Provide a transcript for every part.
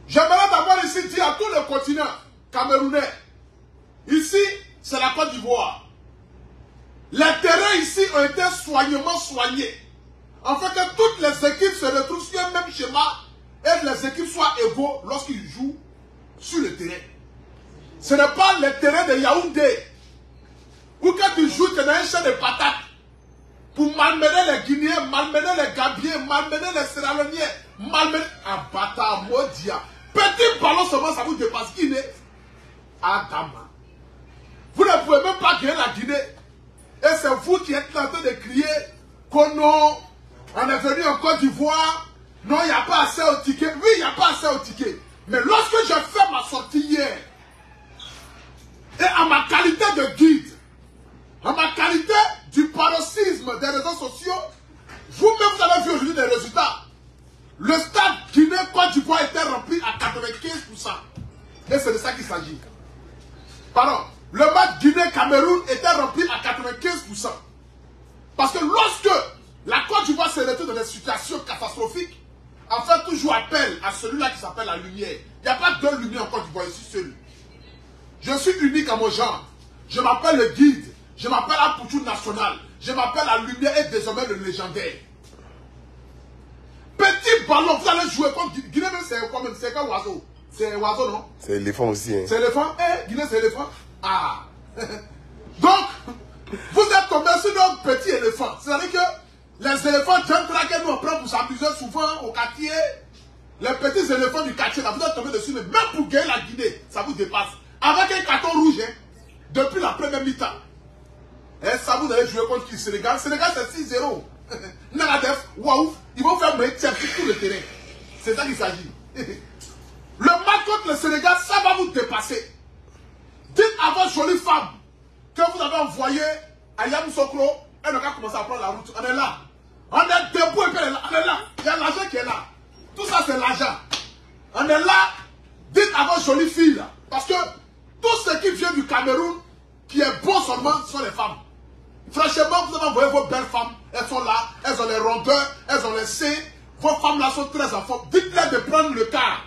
J'aimerais d'abord ici dire à tous les continents camerounais, ici, c'est la Côte d'Ivoire. Les terrains ici ont été soigneusement soignés. Afin que toutes les équipes se retrouvent sur un même schéma et que les équipes soient égaux lorsqu'ils jouent sur le terrain. Ce n'est pas le terrain de Yaoundé où quand tu joues, tu as un champ de patates pour malmener les Guinéens, malmener les Gambiens, malmener les Sierra-Léoniens, malmener... Ah, bâtard, Modia. Petit ballon seulement, ça vous dépasse Guinée. Adama. Vous ne pouvez même pas gagner la Guinée. Et c'est vous qui êtes en train de crier que non, on est venu en Côte d'Ivoire, non, il n'y a pas assez au ticket. Oui, il n'y a pas assez au ticket. Mais lorsque j'ai fait ma sortie hier, et en ma qualité de guide, en ma qualité du paroxysme des réseaux sociaux, vous-même vous avez vu aujourd'hui des résultats. Le stade Guinée-Côte d'Ivoire était rempli à 95%. Et c'est de ça qu'il s'agit. Pardon. Le match Guinée-Cameroun était rempli à 95%. Parce que lorsque la Côte d'Ivoire se retrouve dans des situations catastrophiques, en fait, toujours appel à celui-là qui s'appelle la lumière. Il n'y a pas deux lumières en Côte d'Ivoire, ici seul. Je suis unique à mon genre. Je m'appelle le guide. Je m'appelle Apoutou National. Je m'appelle la lumière et désormais le légendaire. Petit ballon, vous allez jouer comme Guinée, même c'est quoi même? C'est quel oiseau? C'est oiseau, non? C'est éléphant aussi. Hein. C'est éléphant? Eh, Guinée, c'est éléphant? Ah! Donc, vous êtes tombé sur notre petit éléphant. C'est-à-dire que les éléphants que nous on prend pour s'amuser souvent au quartier, les petits éléphants du quartier, là, vous êtes tombé dessus, mais même pour gagner la Guinée, ça vous dépasse. Avec un carton rouge, hein, depuis la première mi-temps. Et ça, vous allez jouer contre qui? Sénégal. Sénégal, c'est 6-0. Nagadef, waouf, ils vont faire mettre sur tout le terrain. C'est ça qu'il s'agit. Le match contre le Sénégal, ça va vous dépasser. Dites à votre jolie femme que vous avez envoyé à Yamoussoukro, elle n'a qu'à commencer à prendre la route. On est là. On est debout et puis elle est là. On est là. Il y a l'argent qui est là. Tout ça, c'est l'argent. On est là. Dites à votre jolie fille là. Parce que tout ce qui vient du Cameroun, qui est bon seulement, sont les femmes. Franchement, vous avez envoyé vos belles femmes. Elles sont là. Elles ont les rondeurs. Elles ont les seins. Vos femmes là sont très en forme. Dites-leur de prendre le car.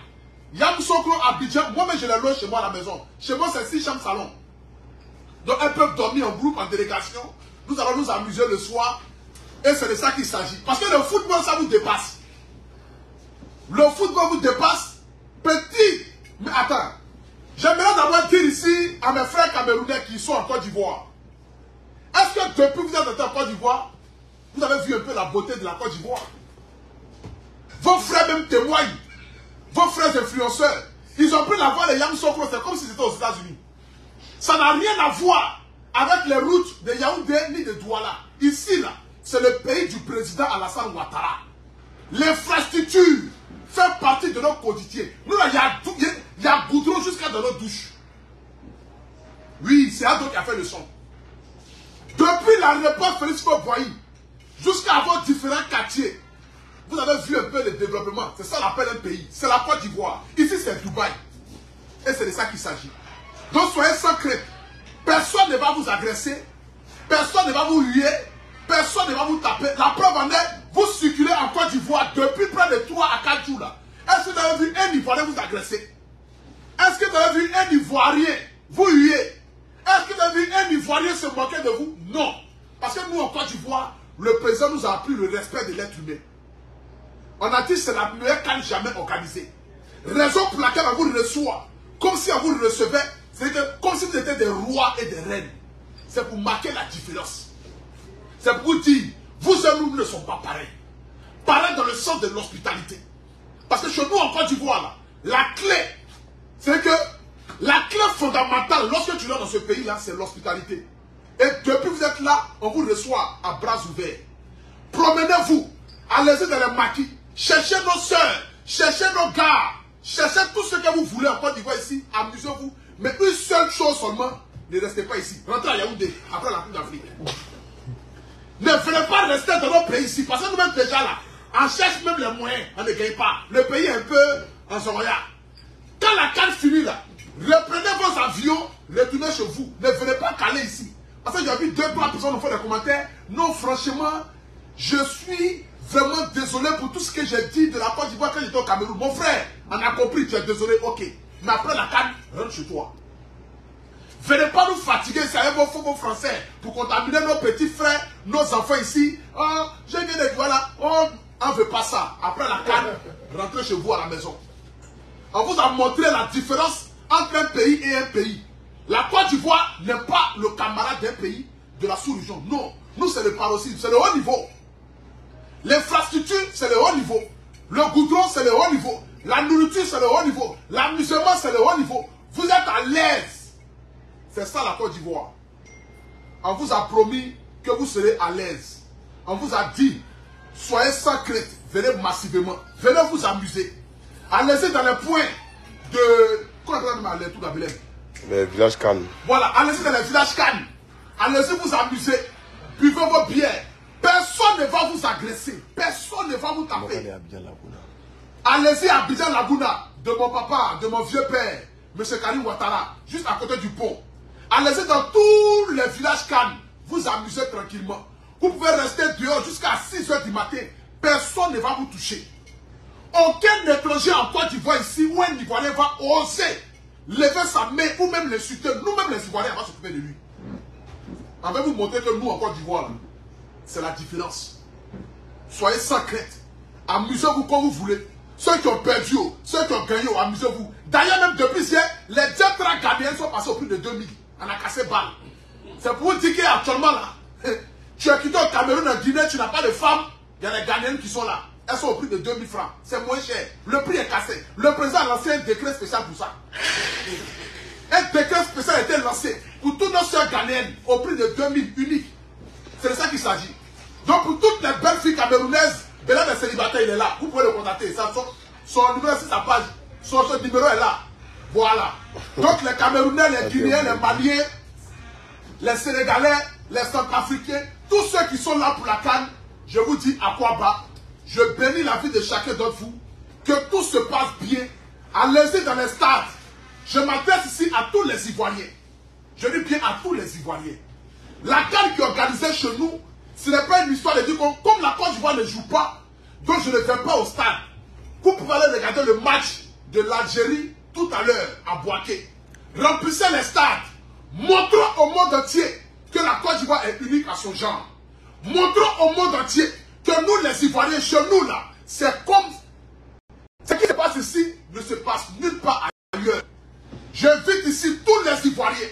Yamoussoukro, Abidjan, moi-même je les loge chez moi à la maison. Chez moi c'est 6 chambres salon. Donc elles peuvent dormir en groupe, en délégation. Nous allons nous amuser le soir. Et c'est de ça qu'il s'agit. Parce que le football, ça vous dépasse. Le football vous dépasse. Petit. Mais attends. J'aimerais d'abord dire ici à mes frères camerounais qui sont en Côte d'Ivoire. Est-ce que depuis que vous êtes en Côte d'Ivoire, vous avez vu un peu la beauté de la Côte d'Ivoire? Vos frères même témoignent. Vos frères influenceurs, ils ont pris la voie de Yamoussoukro, c'est comme si c'était aux États-Unis. Ça n'a rien à voir avec les routes de Yaoundé ni de Douala. Ici, là, c'est le pays du président Alassane Ouattara. L'infrastructure fait partie de notre quotidien. Nous, là, il y a goudron jusqu'à dans notre douche. Oui, c'est Ado qui a fait le son. Depuis l'aéroport Félix Faure-Boigny jusqu'à vos différents quartiers, vous avez vu un peu le développement. C'est ça l'appelle un pays. C'est la Côte d'Ivoire. Ici, c'est Dubaï. Et c'est de ça qu'il s'agit. Donc, soyez sans crainte. Personne ne va vous agresser. Personne ne va vous huer. Personne ne va vous taper. La preuve en est, vous circulez en Côte d'Ivoire depuis près de 3 à 4 jours. Est-ce que vous avez vu un Ivoirien vous agresser? Est-ce que vous avez vu un Ivoirien vous huer? Est-ce que vous avez vu un Ivoirien se moquer de vous? Non. Parce que nous, en Côte d'Ivoire, le président nous a appris le respect de l'être humain. On a dit que c'est la meilleure canne jamais organisée. Raison pour laquelle on vous reçoit, comme si on vous recevait, c'est comme si vous étiez des rois et des reines. C'est pour marquer la différence. C'est pour vous dire, vous et nous ne sommes pas pareils. Pareils dans le sens de l'hospitalité. Parce que chez nous, en Côte d'Ivoire, la clé, c'est que la clé fondamentale, lorsque tu es dans ce pays-là, c'est l'hospitalité. Et depuis que vous êtes là, on vous reçoit à bras ouverts. Promenez-vous, allez-y dans les maquis. Cherchez nos soeurs, cherchez nos gars, cherchez tout ce que vous voulez en Côte d'Ivoire ici, amusez-vous. Mais une seule chose seulement, ne restez pas ici. Rentrez à Yaoundé, après la Coupe d'Afrique. Ne venez pas rester dans notre pays ici, parce que nous-mêmes déjà là, on cherche même les moyens, on ne gagne pas. Le pays est un peu en Zoroya. Quand la canne finit là, reprenez vos avions, retournez chez vous. Ne venez pas caler ici. Parce que j'ai vu 2-3 personnes nous font des commentaires. Non, franchement, je suis vraiment désolé pour tout ce que j'ai dit de la Côte d'Ivoire quand j'étais au Cameroun. Mon frère, On a compris, tu es désolé, ok. Mais après la CAN, rentre chez toi. Venez pas nous fatiguer, c'est un faux français pour contaminer nos petits frères, nos enfants ici. Oh, j'ai dit, voilà, on ne veut pas ça. Après la CAN, rentrez chez vous à la maison. On vous a montré la différence entre un pays et un pays. La Côte d'Ivoire n'est pas le camarade d'un pays de la sous-région. Non, nous c'est le paroxysme, c'est le haut niveau. L'infrastructure, c'est le haut niveau. Le goudron, c'est le haut niveau. La nourriture, c'est le haut niveau. L'amusement, c'est le haut niveau. Vous êtes à l'aise. C'est ça la Côte d'Ivoire. On vous a promis que vous serez à l'aise. On vous a dit, soyez sans crainte, venez massivement. Venez vous amuser. Allez-y dans les points de... Comment on appelle tout d'Abilène? Les villages calmes. Voilà, allez-y dans les villages calmes. Allez-y vous amuser. Buvez vos bières. Personne ne va vous agresser. Personne ne va vous taper. Allez-y à Abidjan Laguna, de mon papa, de mon vieux père, M. Karim Ouattara, juste à côté du pont. Allez-y dans tous les villages calmes. Vous amusez tranquillement. Vous pouvez rester dehors jusqu'à 6 h du matin. Personne ne va vous toucher. Aucun étranger en Côte d'Ivoire ici où un Ivoirien va oser lever sa main ou même l'insulter. Nous-mêmes les Ivoiriens, on va s'occuper de lui. On va vous montrer que nous en Côte d'Ivoire, c'est la différence. Soyez sans crainte. Amusez-vous comme vous voulez. Ceux qui ont perdu, ceux qui ont gagné, amusez-vous. D'ailleurs, même depuis hier, les 2 trains ghanéens sont passés au prix de 2000. On a cassé balle. C'est pour vous dire qu'actuellement là, tu es quitté au Cameroun, en Guinée, tu n'as pas de femme. Il y a des Ghanéennes qui sont là. Elles sont au prix de 2000 francs. C'est moins cher. Le prix est cassé. Le président a lancé un décret spécial pour ça. Un décret spécial a été lancé pour toutes nos soeurs ghanéennes au prix de 2000 unique. C'est de ça qu'il s'agit. Donc pour toutes les belles filles camerounaises, Bélin des célibataires, il est là. Vous pouvez le contacter. Son numéro sur sa page. Son numéro est là. Voilà. Donc les Camerounais, les Guinéens, les Maliens, les Sénégalais, les Centrafricains, tous ceux qui sont là pour la CAN, je vous dis à quoi bas. Je bénis la vie de chacun d'entre vous. Que tout se passe bien. Allez-y dans les stades. Je m'adresse ici à tous les Ivoiriens. Je dis bien à tous les Ivoiriens. La CAN qui est organisée chez nous, ce n'est pas une histoire de dire comme la Côte d'Ivoire ne joue pas, donc je ne vais pas au stade. Vous pouvez aller regarder le match de l'Algérie tout à l'heure à Boaké. Remplissez les stades. Montrons au monde entier que la Côte d'Ivoire est unique à son genre. Montrons au monde entier que nous les Ivoiriens, chez nous là, c'est comme ce qui se passe ici ne se passe nulle part ailleurs. J'invite ici tous les Ivoiriens,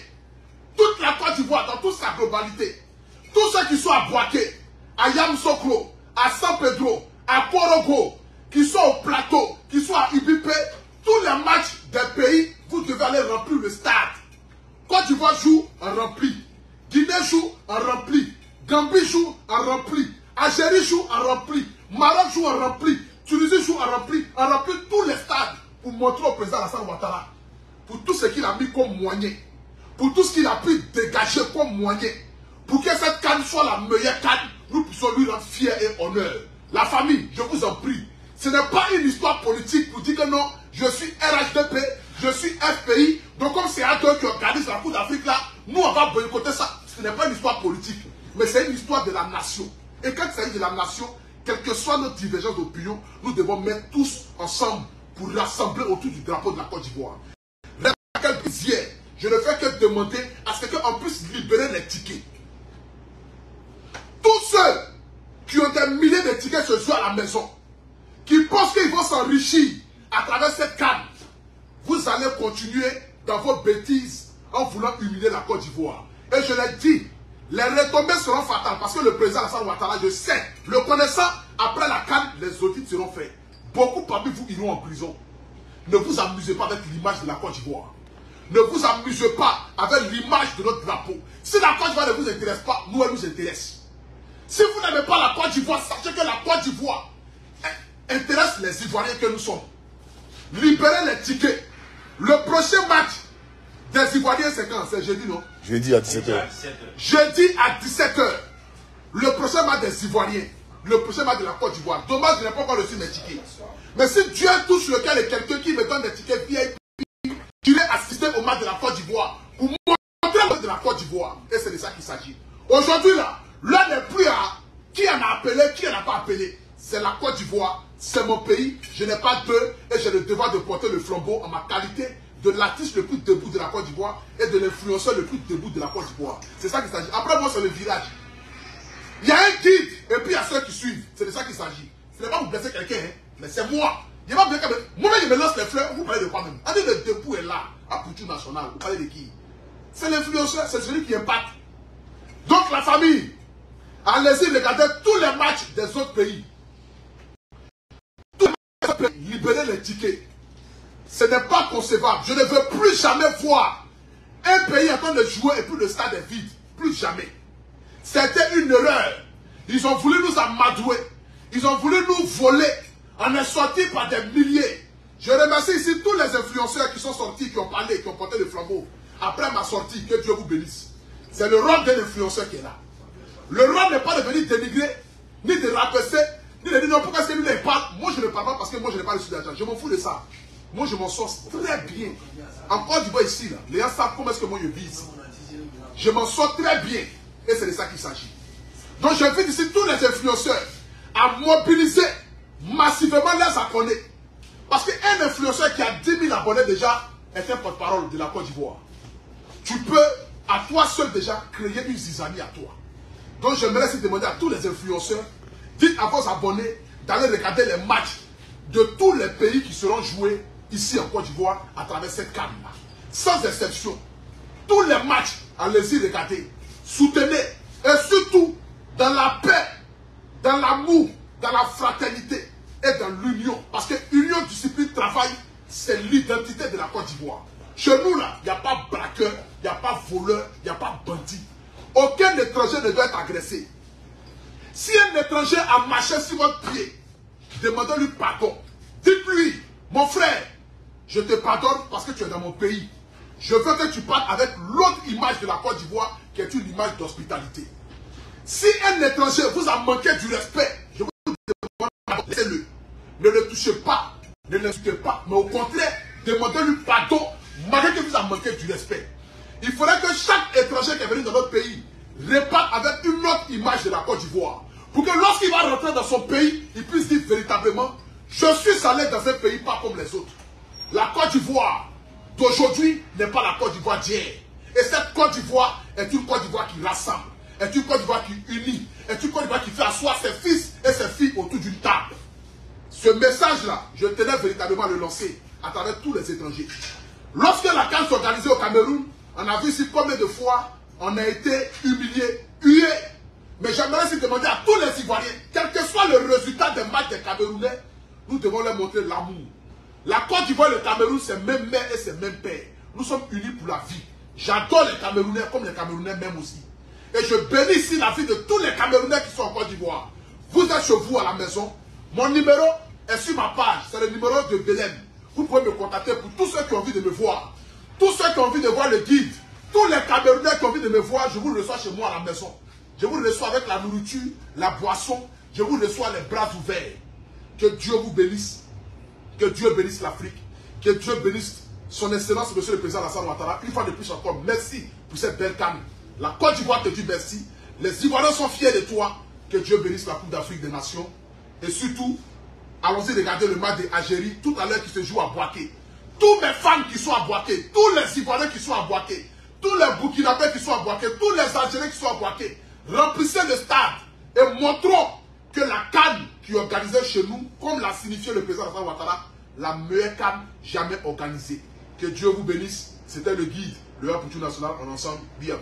toute la Côte d'Ivoire dans toute sa globalité, tous ceux qui sont à Boaké, à Yamoussoukro, à San Pedro, à Korogo, qui sont au plateau, qui sont à Ibipé, tous les matchs des pays, vous devez aller remplir le stade. Côte d'Ivoire joue en rempli, Guinée joue en rempli, Gambie joue en rempli, Algérie joue en rempli, Maroc joue en rempli, Tunisie joue en rempli tous les stades pour montrer au président Alassane Ouattara, pour tout ce qu'il a mis comme moyen, pour tout ce qu'il a pu dégager comme moyen, pour que cette CAN soit la meilleure CAN, nous puissions lui rendre fier et honneur. La famille, je vous en prie, ce n'est pas une histoire politique pour dire que non, je suis RHDP, je suis FPI, donc comme c'est eux qui organisent la Coupe d'Afrique là, nous on va boycotter ça. Ce n'est pas une histoire politique, mais c'est une histoire de la nation. Et quand il s'agit de la nation, quelle que soit notre divergence d'opinion, nous devons mettre tous ensemble pour rassembler autour du drapeau de la Côte d'Ivoire. Hier, je ne fais que demander à ce qu'on puisse libérer les tickets. Tous ceux qui ont des milliers de tickets ce soir à la maison, qui pensent qu'ils vont s'enrichir à travers cette CAN, vous allez continuer dans vos bêtises en voulant humilier la Côte d'Ivoire. Et je l'ai dit, les retombées seront fatales parce que le président Alassane Ouattara, je sais, le connaissant, après la CAN, les audits seront faits. Beaucoup parmi vous iront en prison. Ne vous amusez pas avec l'image de la Côte d'Ivoire. Ne vous amusez pas avec l'image de notre drapeau. Si la Côte d'Ivoire ne vous intéresse pas, nous, elle nous intéresse. Si vous n'aimez pas la Côte d'Ivoire, sachez que la Côte d'Ivoire intéresse les Ivoiriens que nous sommes. Libérez les tickets. Le prochain match des Ivoiriens, c'est quand? C'est jeudi, non? Jeudi à 17h. Jeudi à 17h. Le prochain match des Ivoiriens. Le prochain match de la Côte d'Ivoire. Dommage, je n'ai pas encore reçu mes tickets. Mais si Dieu touche le cœur de quelqu'un qui me donne des tickets VIP, qui vais assister au match de la Côte d'Ivoire pour montrer le match de la Côte d'Ivoire. Et c'est de ça qu'il s'agit. Aujourd'hui, là, l'heure n'est plus à qui en a appelé, qui en a pas appelé. C'est la Côte d'Ivoire, c'est mon pays, je n'ai pas deux et j'ai le devoir de porter le flambeau en ma qualité de l'artiste le plus debout de la Côte d'Ivoire et de l'influenceur le plus debout de la Côte d'Ivoire. C'est ça qu'il s'agit. Après, moi, c'est le village. Il y a un guide et puis il y a ceux qui suivent. C'est de ça qu'il s'agit. Ce n'est pas vous blesser quelqu'un, hein, mais c'est moi. Il va blesser quelqu'un. Moi-même, je me lance les fleurs. Vous parlez de quoi même? Allez, le debout est là, à Poutou National. Vous parlez de qui? C'est l'influenceur, c'est celui qui impacte. Donc, la famille, allez-y, regardez tous les matchs des autres pays. Tous les autres pays, libérez les tickets. Ce n'est pas concevable. Je ne veux plus jamais voir un pays en train de jouer et puis le stade est vide. Plus jamais. C'était une erreur. Ils ont voulu nous amadouer. Ils ont voulu nous voler. On est sortis par des milliers. Je remercie ici tous les influenceurs qui sont sortis, qui ont parlé, qui ont porté le flambeau. Après ma sortie, que Dieu vous bénisse. C'est le rôle d'un influenceur qui est là. Le rôle n'est pas de venir dénigrer, ni de rabaisser, ni de dire non, pourquoi est-ce que lui il parle? Moi je ne parle pas parce que moi je n'ai pas reçu d'argent. Je m'en fous de ça. Moi je m'en sors très bien. En Côte d'Ivoire ici, là, les gens savent comment est-ce que moi je vis ici. Je m'en sors très bien. Et c'est de ça qu'il s'agit. Donc j'invite ici tous les influenceurs à mobiliser massivement leurs abonnés. Parce qu'un influenceur qui a 10 000 abonnés déjà est un porte-parole de la Côte d'Ivoire. Tu peux, à toi seul déjà, créer une zizanie à toi. Donc j'aimerais aussi demander à tous les influenceurs, dites à vos abonnés d'aller regarder les matchs de tous les pays qui seront joués ici en Côte d'Ivoire à travers cette CAN-là. Sans exception. Tous les matchs, allez-y regarder. Soutenez. Et surtout, dans la paix, dans l'amour, dans la fraternité et dans l'union. Parce que union, discipline, travail, c'est l'identité de la Côte d'Ivoire. Chez nous, là, il n'y a pas braqueur, il n'y a pas voleur, il n'y a pas bandit. Aucun étranger ne doit être agressé. Si un étranger a marché sur votre pied, demandez-lui pardon. Dites-lui, mon frère, je te pardonne parce que tu es dans mon pays. Je veux que tu parles avec l'autre image de la Côte d'Ivoire qui est une image d'hospitalité. Si un étranger vous a manqué du respect, je vous demande, laissez-le. Ne le touchez pas, ne l'insultez pas, mais au contraire, demandez-lui pardon malgré que vous a manqué du respect. Il faudrait que chaque étranger qui est venu dans notre pays reparte avec une autre image de la Côte d'Ivoire. Pour que lorsqu'il va rentrer dans son pays, il puisse dire véritablement, je suis allé dans un pays pas comme les autres. La Côte d'Ivoire d'aujourd'hui n'est pas la Côte d'Ivoire d'hier. Et cette Côte d'Ivoire est une Côte d'Ivoire qui rassemble, est une Côte d'Ivoire qui unit, est une Côte d'Ivoire qui fait asseoir ses fils et ses filles autour d'une table. Ce message-là, je tenais véritablement à le lancer à travers tous les étrangers. Lorsque la CAN s'organisait au Cameroun, on a vu ici combien de fois on a été humilié, hué. Mais j'aimerais aussi demander à tous les Ivoiriens, quel que soit le résultat des matchs des Camerounais, nous devons leur montrer l'amour. La Côte d'Ivoire et le Cameroun, c'est même mère et c'est même père. Nous sommes unis pour la vie. J'adore les Camerounais comme les Camerounais m'aiment aussi. Et je bénis ici la vie de tous les Camerounais qui sont en Côte d'Ivoire. Vous êtes chez vous à la maison. Mon numéro est sur ma page. C'est le numéro de Belém. Vous pouvez me contacter pour tous ceux qui ont envie de me voir. Tous ceux qui ont envie de voir le guide. Tous les Camerounais qui ont envie de me voir, je vous le reçois chez moi à la maison. Je vous le reçois avec la nourriture, la boisson. Je vous reçois les bras ouverts. Que Dieu vous bénisse. Que Dieu bénisse l'Afrique. Que Dieu bénisse son Excellence, Monsieur le Président Alassane Ouattara. Une fois de plus encore, merci pour cette belle CAN. La Côte d'Ivoire te dit merci. Les Ivoiriens sont fiers de toi. Que Dieu bénisse la Coupe d'Afrique des Nations. Et surtout, allons-y regarder le match d'Algérie tout à l'heure qui se joue à Boaké. Tous mes fans qui sont à Boaké, tous les Ivoiriens qui sont à Boaké, tous les Burkinabés qui sont à Boaké, tous les Algériens qui sont à Boaké, remplissez le stade et montrons que la CAN qui est organisée chez nous, comme l'a signifié le président Alassane Ouattara, la meilleure CAN jamais organisée. Que Dieu vous bénisse. C'était le guide, le Poutou National, en ensemble, Biaka.